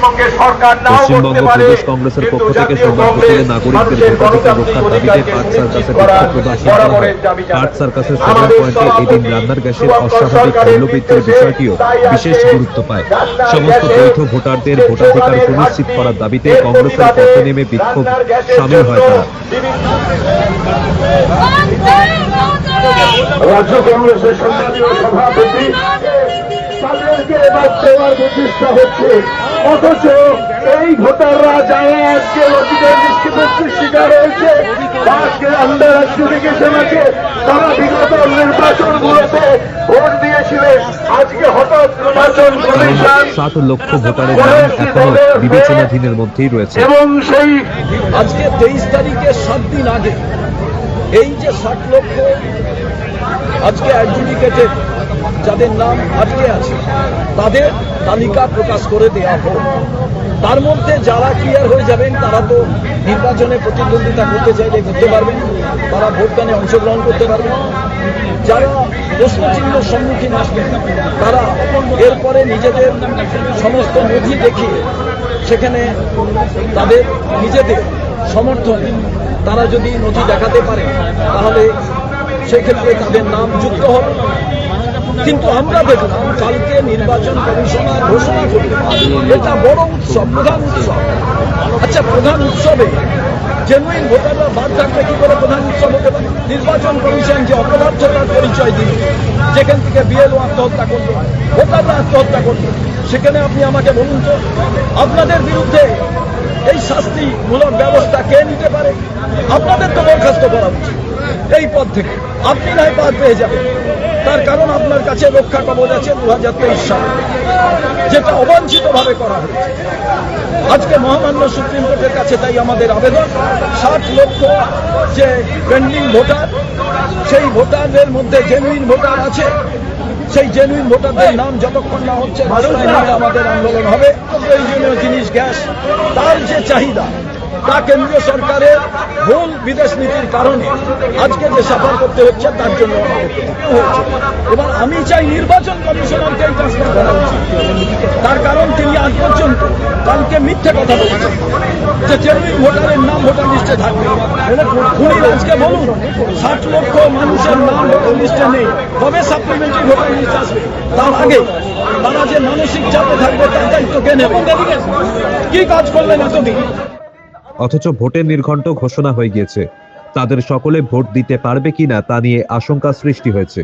পশ্চিমবঙ্গ প্রদেশ কংগ্রেসের পক্ষ থেকে সোমবার বিকেলে নাগরিকদের ভোটাধিকার রক্ষার দাবিতে পার্ক সার্কাসে বিক্ষোভ প্রদর্শন করা হয়। পার্ক সার্কাসের 7 পয়েন্টে এদিন রান্নার গ্যাসের অস্বাভাবিক মূল্যবৃদ্ধির বিষয়টিও বিশেষ গুরুত্ব পায়। সমস্ত বৈধ ভোটারদের ভোটাধিকার সুনিশ্চিত করার দাবিতে কংগ্রেসের পথে নেমে বিক্ষোভ সামিল হয় তারা। রাজ্য কংগ্রেসের সম্মানীয় সভাপতি তাদেরকে এবার দেওয়ার প্রচেষ্টা হচ্ছে, অথচ এই ভোটাররা যারা আজকে অধিকার নিষ্পত্তির শিকার হয়েছে, আজকে আন্ডার অ্যাক্টিভিকেশন আছে, তারা বিগত নির্বাচনগুলোতে ভোট দিয়েছিলেন। আজকে হঠাৎ নির্বাচন কমিশন 7 লক্ষ ভোটারের নাম এখনো বিবেচনাধীনের মধ্যেই রয়েছে। এবং সেই আজকে 23 তারিখে 7 দিন আগে এই যে 60 লক্ষ আজকে অ্যাডজুডিকেটেড যাদের নাম আটকে আছে তাদের তালিকা প্রকাশ করে দেওয়া হোক। তার মধ্যে যারা ক্লিয়ার হয়ে যাবেন তারা তো নির্বাচনে প্রতিদ্বন্দ্বিতা করতে চাইলে করতে পারবেন, তারা ভোটদানে অংশগ্রহণ করতে পারবেন। যারা প্রশ্নচিহ্নের সম্মুখীন আসবেন তারা এরপরে নিজেদের সমস্ত নথি দেখিয়ে সেখানে তাদের নিজেদের সমর্থনে তারা যদি নথি দেখাতে পারে তাহলে সেক্ষেত্রে তাদের নাম যুক্ত হবে। কিন্তু আমরা দেখলাম কালকে নির্বাচন কমিশনার ঘোষণা করল এটা বড় উৎসব, প্রধান উৎসব। আচ্ছা, প্রধান উৎসবে জেনুইন ভোটাররা বাদ থাকবে কি করে? প্রধান উৎসব হতে পারে? নির্বাচন কমিশন যে অপদার্থতার পরিচয় দিল, যেখান থেকে বিএলও আত্মহত্যা করলো, ভোটাররা আত্মহত্যা করলো, সেখানে আপনি আমাকে বলুন তো আপনাদের বিরুদ্ধে এই শাস্তিমূলক ব্যবস্থা কে নিতে পারে? আপনাদের তো বরখাস্ত করা উচিত এই পদ থেকে। আপনি নয় পার পেয়ে যাবেন, তার কারণ আপনার কাছে রক্ষা কবচ আছে 2023 সালে, যেটা অবাঞ্ছিতভাবে করা হয়েছে। আজকে মহামান্য সুপ্রিম কোর্টের কাছে তাই আমাদের আবেদন, 60 লক্ষ যে পেন্ডিং ভোটার, সেই ভোটারদের মধ্যে জেনুইন ভোটার আছে, সেই জেনুইন ভোটারদের নাম যতক্ষণ না হচ্ছে আমাদের আন্দোলন হবে। প্রয়োজনীয় জিনিস গ্যাস, তার যে চাহিদা তা কেন্দ্রীয় সরকারের ভুল বিদেশ নীতির কারণে আজকে যে সাফার করতে হচ্ছে তার জন্য হয়েছে। এবার আমি চাই নির্বাচন কমিশনারকে এই কাজটা করা উচিত। তার কারণ তিনি আজ পর্যন্ত কালকে মিথ্যে কথা বলেছেন যে জেনুইন ভোটারের নাম ভোটার লিস্টে থাকবে। উনি আজকে বলুন 60 লক্ষ মানুষের নাম ভোটার লিস্টে নেই, তবে সাপ্লিমেন্টারি ভোটার লিস্ট আসবে। তার আগে তারা যে মানসিক চাপে থাকবে তার দায়িত্ব কে নেবে? কি কাজ করলেন এতদিন? অথচ ভোটের নির্ঘণ্ট ঘোষণা হয়ে গিয়েছে, তাদের সকলে ভোট দিতে পারবে কিনা তা নিয়ে আশঙ্কা সৃষ্টি হয়েছে।